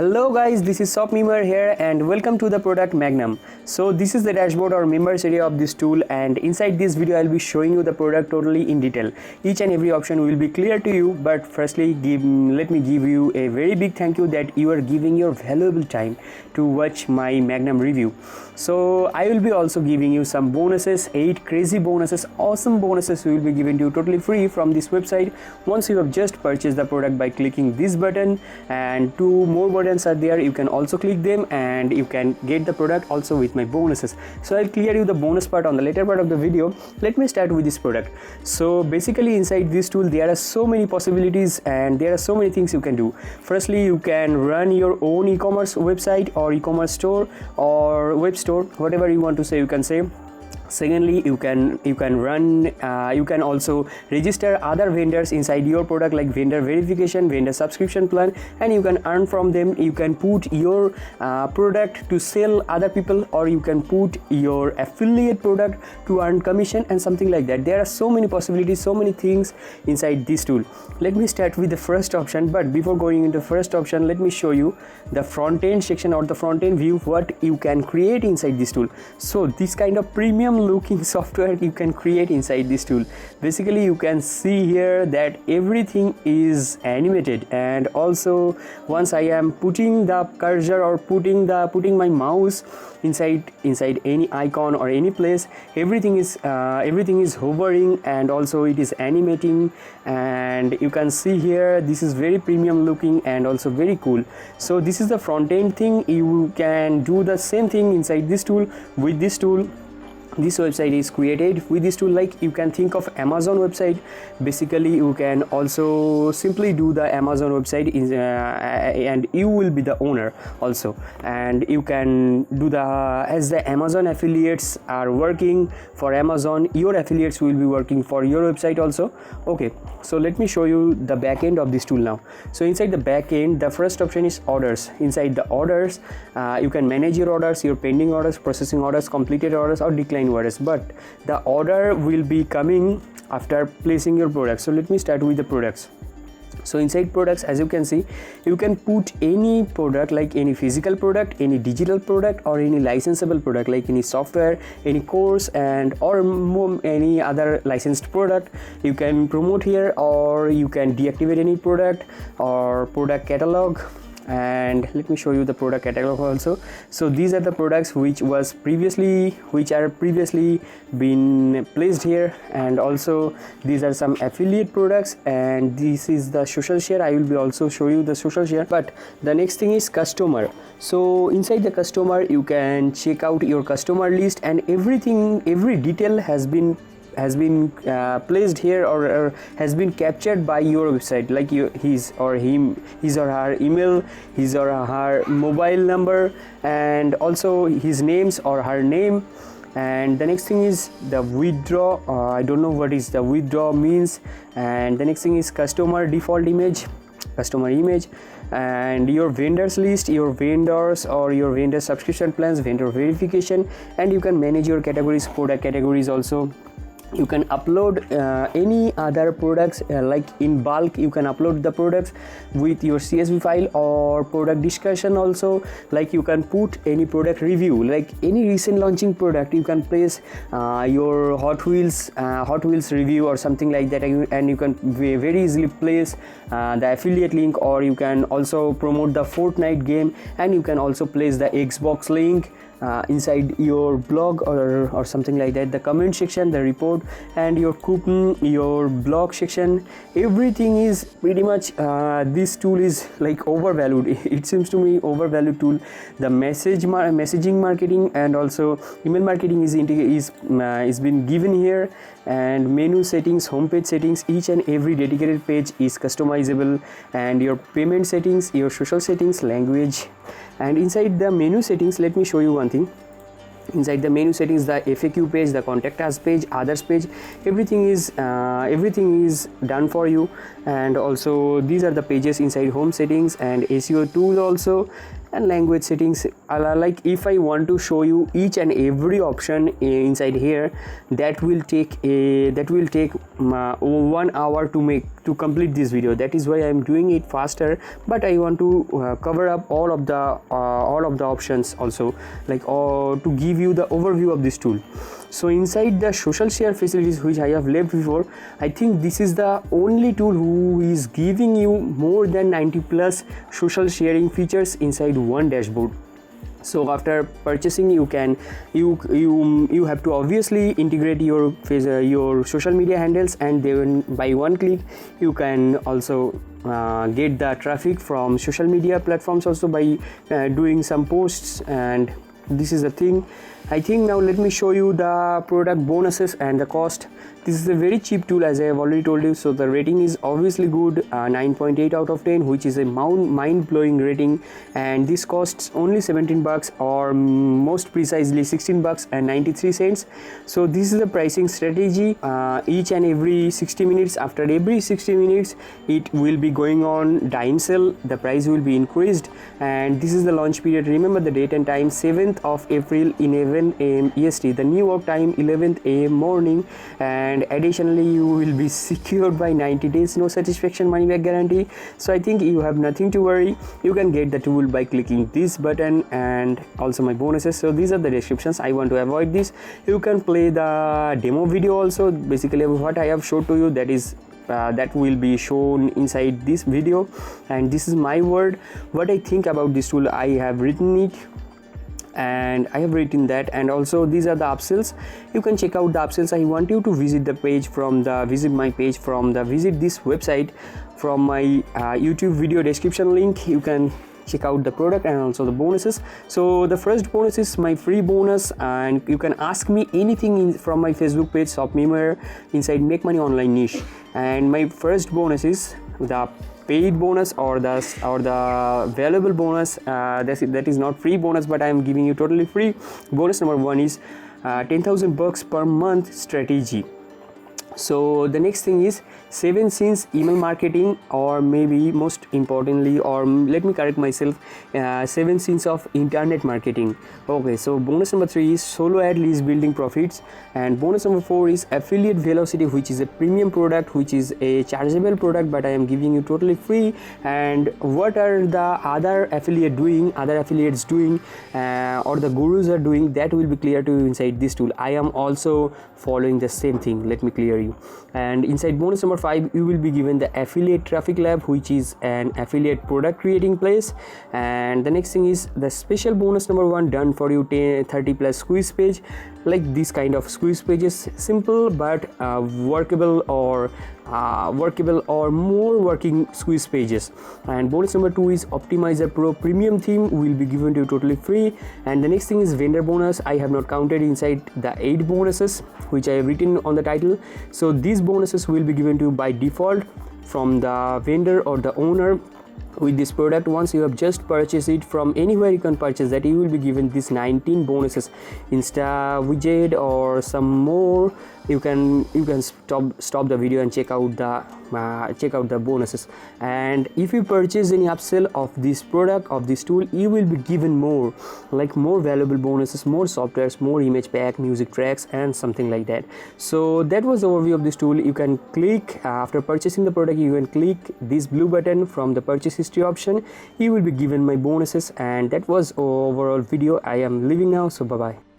Hello guys, this is Shop Member here and welcome to the product Magnum. So this is the dashboard or members area of this tool, and inside this video I'll be showing you the product totally in detail. Each and every option will be clear to you, but firstly let me give you a very big thank you that you are giving your valuable time to watch my Magnum review. So I will be also giving you some bonuses, 8 crazy bonuses, awesome bonuses we will be giving to you totally free from this website once you have just purchased the product by clicking this button, and 2 more buttons are there. You can also click them and you can get the product also with my bonuses. So I'll clear you the bonus part on the later part of the video. Let me start with this product. So basically inside this tool there are so many possibilities and there are so many things you can do. Firstly, you can run your own e-commerce website or e-commerce store or web store, whatever you want to say you can say. Secondly, you can also register other vendors inside your product, like vendor verification, vendor subscription plan, and you can earn from them. You can put your product to sell other people, or you can put your affiliate product to earn commission and something like that. There are so many possibilities, so many things inside this tool. Let me start with the first option, but before going into first option, let me show you the front end section or the front end view, what you can create inside this tool. So this kind of premium looking software you can create inside this tool. Basically you can see here that everything is animated, and also once I am putting the cursor or putting my mouse inside any icon or any place, everything is hovering and also it is animating, and you can see here this is very premium looking and also very cool. So this is the front end thing. You can do the same thing inside this tool. With this tool, this website is created with this tool. Like you can think of Amazon website. Basically you can also simply do the Amazon website and you will be the owner also, and you can do as the Amazon affiliates are working for Amazon, your affiliates will be working for your website also. Okay, so let me show you the back end of this tool now. So inside the back end, the first option is orders. Inside the orders, you can manage your orders, your pending orders, processing orders, completed orders, or declined orders, but the order will be coming after placing your product. So let me start with the products. So inside products, as you can see, you can put any product, like any physical product, any digital product, or any licensable product, like any software, any course, and or any other licensed product you can promote here, or you can deactivate any product or product catalog. And let me show you the product catalog also. So these are the products which are previously been placed here, and also these are some affiliate products, and this is the social share. I will be also show you the social share. But the next thing is customer. So inside the customer you can check out your customer list, and every detail has been placed here or has been captured by your website, like his or her email, his or her mobile number, and also his names or her name. And the next thing is the withdraw. I don't know what is the withdraw means. And the next thing is customer default image, customer image, and your vendors list, your vendors or your vendor subscription plans, vendor verification, and you can manage your categories, product categories also. You can upload any other products, like in bulk you can upload the products with your CSV file, or product discussion also, like you can put any product review, like any recent launching product you can place your Hot Wheels review or something like that, and you can very easily place the affiliate link, or you can also promote the Fortnite game, and you can also place the Xbox link inside your blog or something like that, the comment section, the report, and your coupon, your blog section. Everything is pretty much this tool is like overvalued. It seems to me overvalued tool. The messaging marketing and also email marketing is been given here, and menu settings, homepage settings, each and every dedicated page is customizable, and your payment settings, your social settings, language. And inside the menu settings, let me show you one thing. Inside the menu settings, the FAQ page, the contact us page, others page, everything is done for you. And also these are the pages inside home settings and SEO tool also. and language settings. Like if I want to show you each and every option inside here, that will take 1 hour to complete this video. That is why I am doing it faster, but I want to cover up all of the options also, like to give you the overview of this tool. So inside the social share facilities which I have left before, I think this is the only tool who is giving you more than 90 plus social sharing features inside one dashboard. So after purchasing, you have to obviously integrate your social media handles, and then by one click you can also get the traffic from social media platforms also by doing some posts. And this is the thing. I think now let me show you the product bonuses and the cost. This is a very cheap tool, as I have already told you, so the rating is obviously good, 9.8 out of 10, which is a mind-blowing rating, and this costs only 17 bucks, or most precisely 16 bucks and 93 cents. So this is the pricing strategy. Each and every 60 minutes, after every 60 minutes it will be going on dine sale, the price will be increased, and this is the launch period. Remember the date and time, 7th of April, 11 AM EST, the New York time, 11th AM morning. And additionally, you will be secured by 90 days no satisfaction money back guarantee. So I think you have nothing to worry. You can get the tool by clicking this button, and also my bonuses. So these are the descriptions. I want to avoid this. You can play the demo video also. Basically what I have showed to you, that will be shown inside this video, and this is my word, what I think about this tool. I have written it, and I have written that. And also these are the upsells. You can check out the upsells. I want you to visit the page visit this website from my YouTube video description link. You can check out the product and also the bonuses. So the first bonus is my free bonus, and you can ask me anything from my Facebook page, ShopMember, inside Make Money Online niche. And my first bonus is the paid bonus, or the valuable bonus. That is not free bonus, but I am giving you totally free. Bonus number 1 is 10,000 bucks per month strategy. So the next thing is 7 scenes email marketing, or maybe most importantly, or let me correct myself, 7 scenes of internet marketing. Okay, so bonus number 3 is solo ad leads building profits, and bonus number 4 is affiliate velocity, which is a premium product, which is a chargeable product, but I am giving you totally free. And what are the other affiliates doing, or the gurus are doing, that will be clear to you inside this tool. I am also following the same thing, let me clear you. And inside bonus number 5, you will be given the affiliate traffic lab, which is an affiliate product creating place. And the next thing is the special bonus number 1, done for you 30 plus squeeze page. Like this kind of squeeze pages, simple but workable or more working squeeze pages. And bonus number 2 is Optimizer Pro premium theme, will be given to you totally free. And the next thing is vendor bonus. I have not counted inside the 8 bonuses which I have written on the title. So these bonuses will be given to you by default from the vendor or the owner. With this product, once you have just purchased it from anywhere you can purchase that, you will be given this 19 bonuses, Insta widget or some more. You can stop the video and check out the bonuses. And if you purchase any upsell of this product, of this tool, you will be given more valuable bonuses, more softwares, more image pack, music tracks, and something like that. So that was the overview of this tool. You can click after purchasing the product, you can click this blue button from the purchase history option. You will be given my bonuses, and that was overall video. I am leaving now, so bye bye.